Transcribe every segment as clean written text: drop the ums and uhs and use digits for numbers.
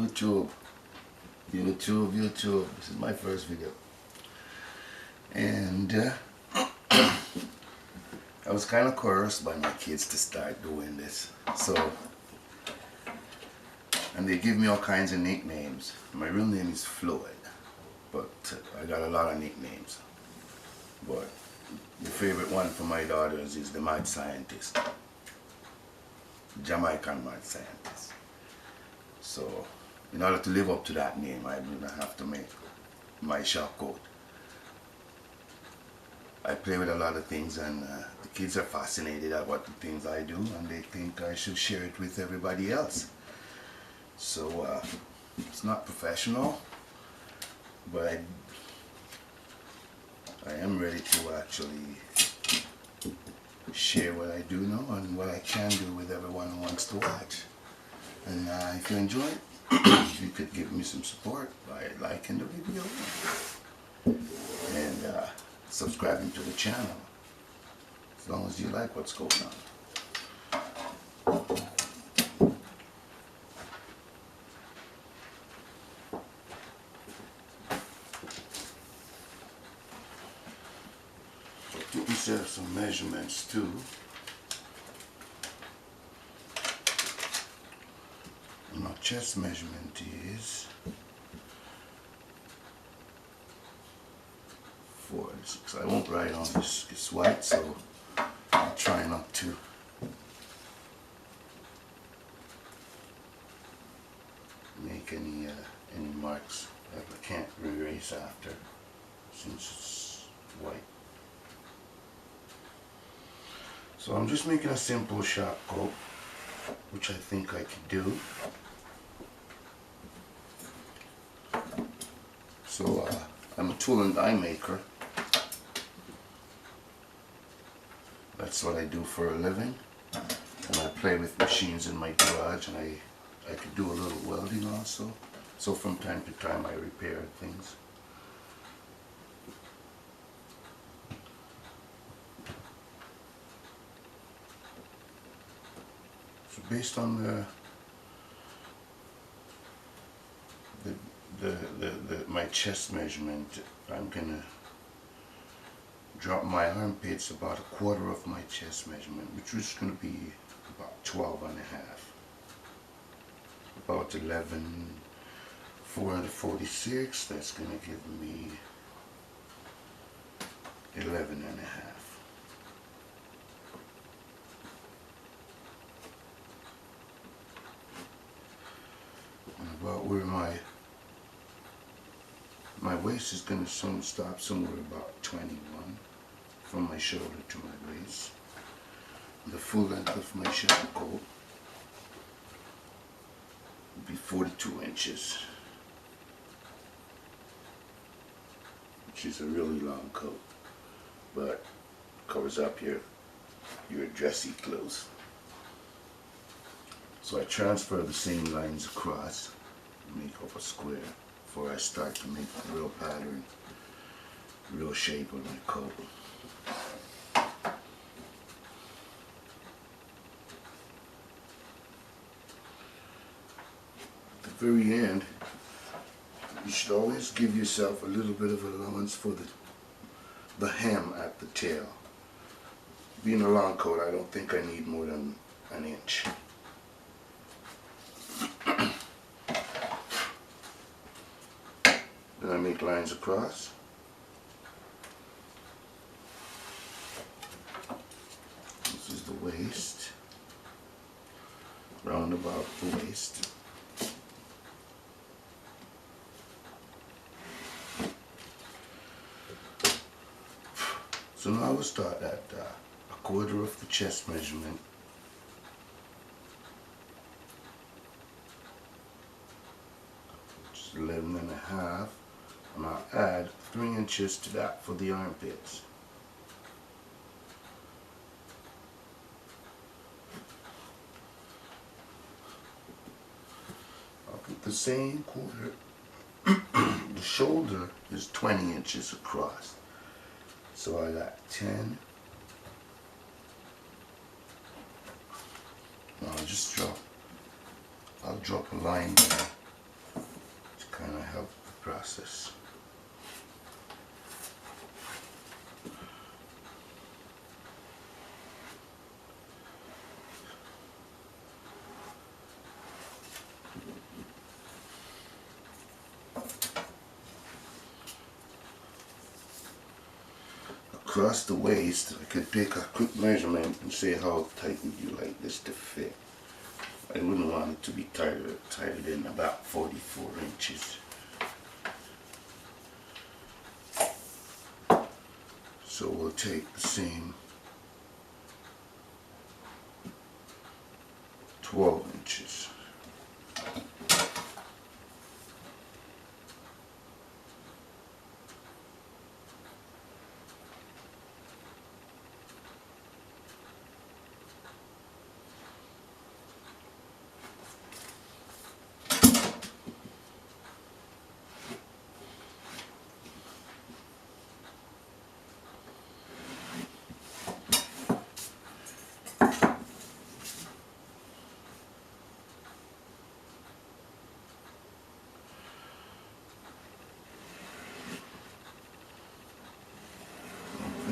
YouTube. This is my first video. And I was kind of coerced by my kids to start doing this. And they give me all kinds of nicknames. My real name is Floyd, but I got a lot of nicknames. But the favorite one for my daughters is the mad scientist. Jamaican mad scientist. So, in order to live up to that name, I'm gonna have to make my shop coat. I play with a lot of things, and the kids are fascinated at what the things I do, and they think I should share it with everybody else. So it's not professional, but I am ready to actually share what I do know and what I can do with everyone who wants to watch. And if you enjoy it, you could give me some support by liking the video and subscribing to the channel, as long as you like what's going on. Took myself some measurements too. And my chest measurement is 46. I won't write on this, it's white, so I'll try not to make any marks that I can't erase after, since it's white. So I'm just making a simple shop coat, which I think I can do. So I'm a tool and die maker. That's what I do for a living. And I play with machines in my garage, and I could do a little welding also. So from time to time I repair things. So based on my chest measurement, I'm gonna drop my armpits about a quarter of my chest measurement, which is gonna be about 12 and a half. About 11,446, that's gonna give me 11 and a half. And about where my waist is going to stop somewhere about 21 from my shoulder to my waist. The full length of my shop coat would be 42 inches, which is a really long coat, but covers up your dressy clothes. So I transfer the same lines across and make up a square before I start to make the real pattern, real shape of my coat. At the very end, you should always give yourself a little bit of allowance for the hem at the tail. Being a long coat, I don't think I need more than an inch. Then I make lines across. This is the waist, round about the waist. So now we'll start at a quarter of the chest measurement. Which is 11 and a half. And I'll add 3 inches to that for the armpits. I'll put the same quarter. The shoulder is 20 inches across. So I got 10. Now I'll drop a line there kind of help the process. Across the waist, I could take a quick measurement and say how tight would you like this to fit. I wouldn't want it to be tighter than about 44 inches. So we'll take the same 12 inches.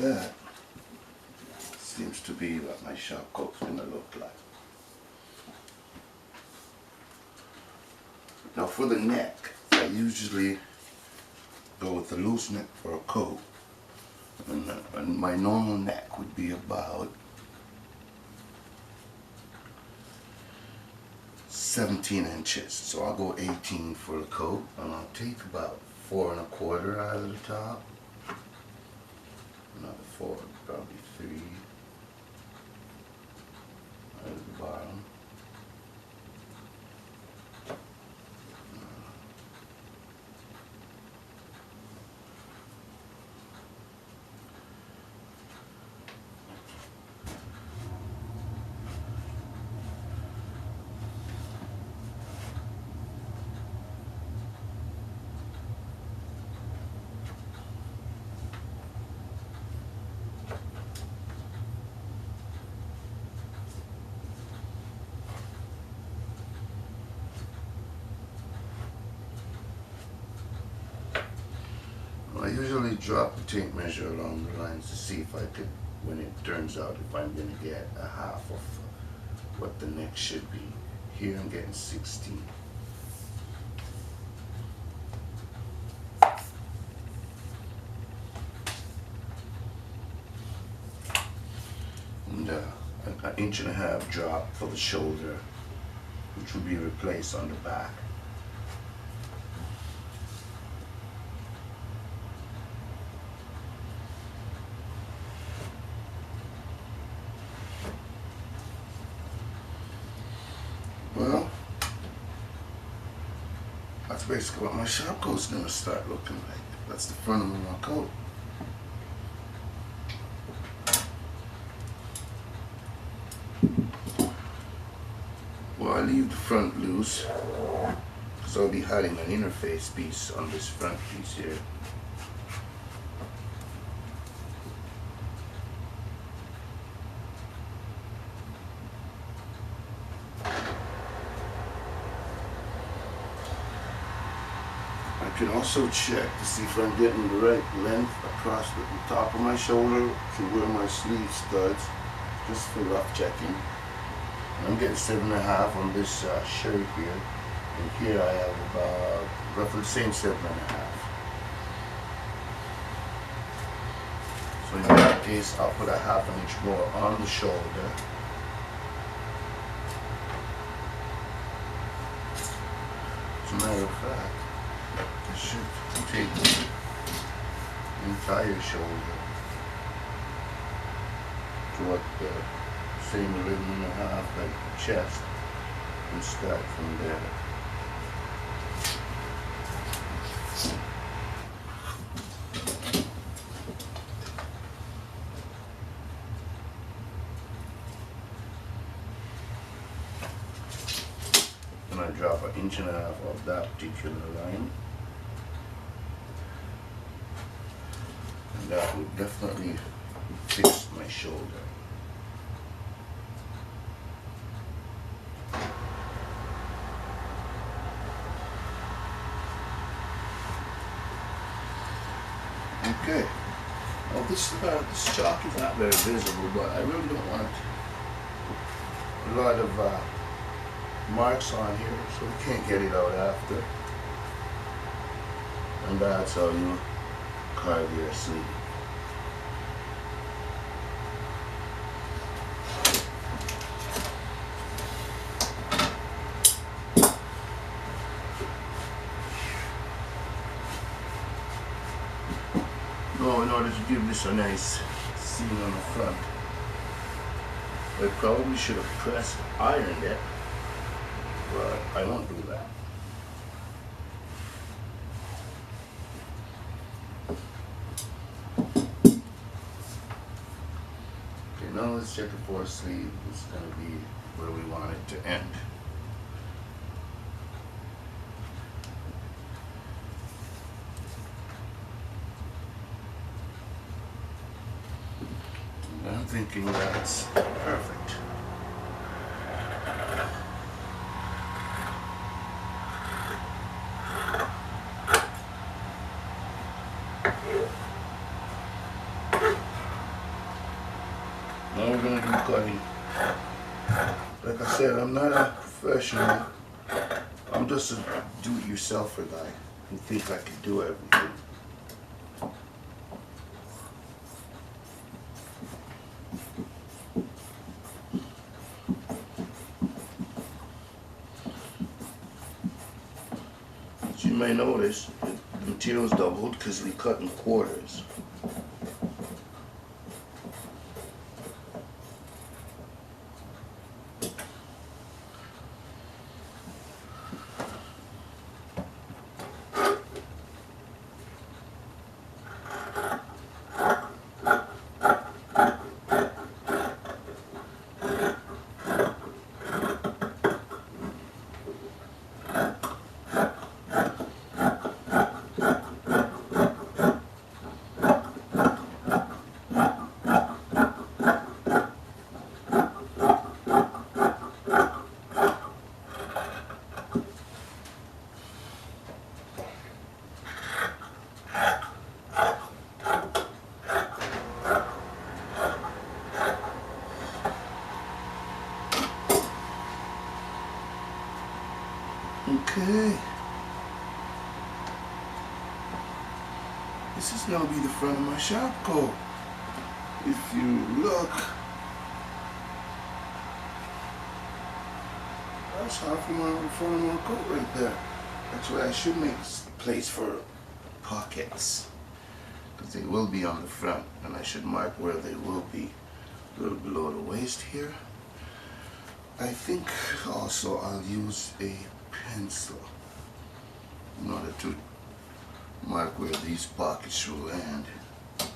That seems to be what my shop coat's gonna look like. Now for the neck, I usually go with the loose neck for a coat, and my normal neck would be about 17 inches. So I'll go 18 for the coat, and I'll take about 4 1/4 out of the top. Another 4, probably 3 out of the bottom. I usually drop the tape measure along the lines to see if I could, when it turns out, if I'm going to get a half of what the neck should be. Here I'm getting 16. And an 1.5 inch drop for the shoulder, which will be replaced on the back. Well, that's basically what my shop coat's gonna start looking like. That's the front of my coat. Well, I leave the front loose because I'll be adding an interface piece on this front piece here. I can also check to see if I'm getting the right length across the top of my shoulder to where my sleeve studs, just for rough checking. I'm getting 7.5 on this shirt here, and here I have about roughly the same 7.5. So in that case, I'll put a 1/2 inch more on the shoulder. As a matter of fact, I should take the entire shoulder to what the same 11.5 like the chest, and start from there. And I drop 1.5 inches of that particular line. And that would definitely fix my shoulder. Okay. Well, this chalk is not very visible, but I really don't want a lot of marks on here, so we can't get it out after. And that's how you carve your sleeve. Now, in order to give this a nice seal on the front, I probably should have pressed ironed it, but I won't do that. Okay, now let's check the fourth sleeve. It's going to be where we want it to end. And I'm thinking that's perfect. Now we're going to do cutting. Like I said, I'm not a professional. I'm just a do-it-yourselfer guy who thinks I can do everything. As you may notice, the material's doubled because we cut in quarters. Okay. This is going to be the front of my shop coat. If you look, that's half of my front of my coat right there. That's why I should make place for pockets, because they will be on the front, and I should mark where they will be, a little below the waist here. I think also I'll use a pencil in order to mark where these pockets will land. So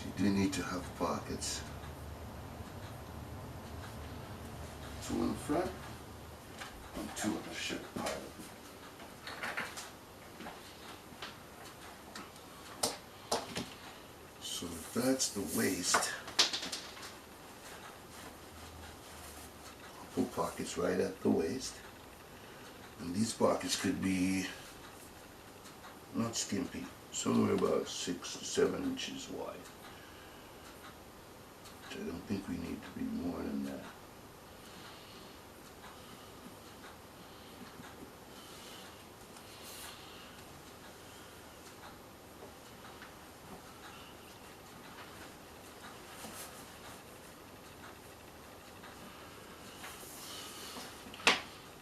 you do need to have pockets. Two in the front and two in the shirt part. So that's the waist. I'll put pockets right at the waist. And these pockets could be not skimpy, somewhere about 6 to 7 inches wide. I don't think we need to be more than that.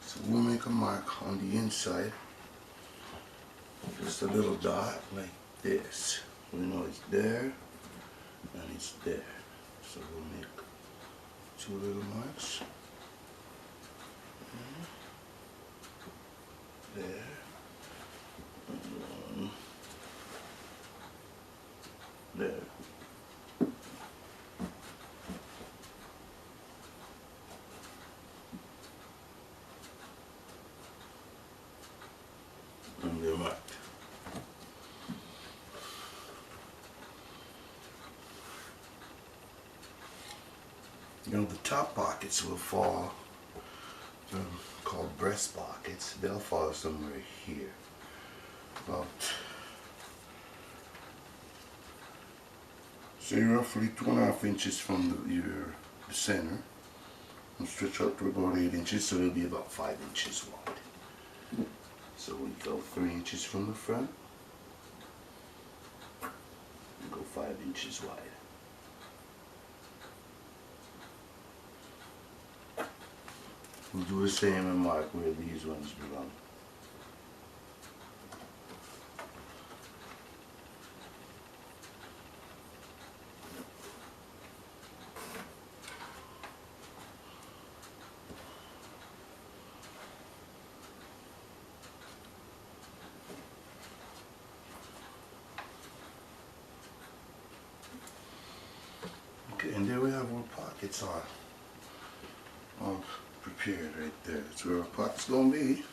So we'll make a mark on the inside, just a little dot like this. We know it's there and it's there. So we'll make 2 little marks. There. And 1 there. And they're marked. You know, the top pockets will fall, they're called breast pockets. They'll fall somewhere here, about So you're roughly 2.5 inches from the center, and stretch out to about 8 inches, so it'll be about 5 inches wide. So we go 3 inches from the front, and go 5 inches wide. We'll do the same and mark where these ones belong. Okay, and there we have our pockets all prepared right there. That's where our pot's gonna be.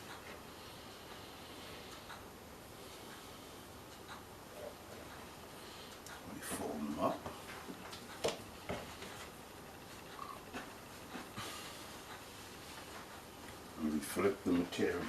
We fold them up. And we flip the material.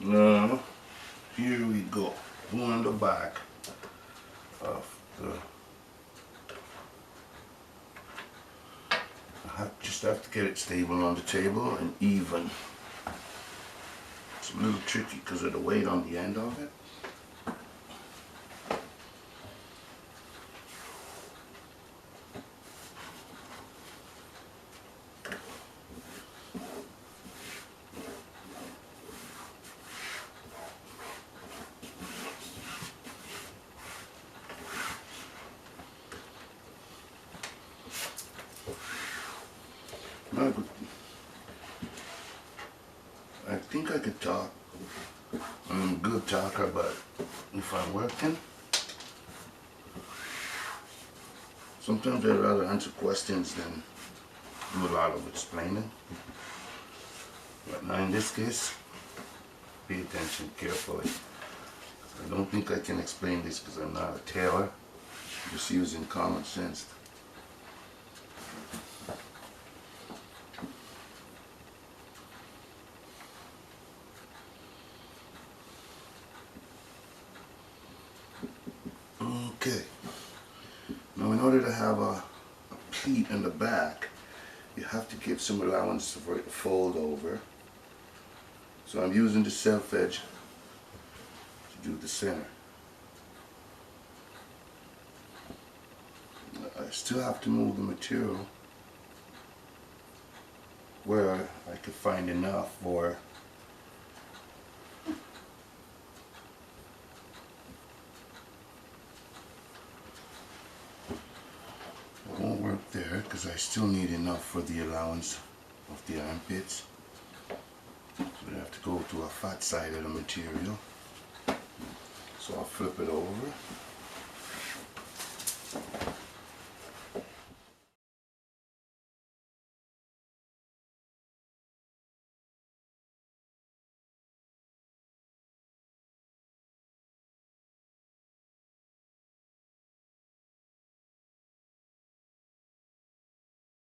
Now, here we go. On the back of the, just have to get it stable on the table and even. It's a little tricky because of the weight on the end of it. I think I could talk. I'm a good talker, but if I'm working, sometimes I'd rather answer questions than do a lot of explaining. But now in this case, pay attention carefully. I don't think I can explain this because I'm not a tailor. I'm just using common sense. Okay, now in order to have a pleat in the back, you have to give some allowance for it to fold over. So I'm using the self edge to do the center. I still have to move the material where I could find enough for it won't work there because I still need enough for the allowance of the armpits. So I have to go to a fat side of the material. So I'll flip it over.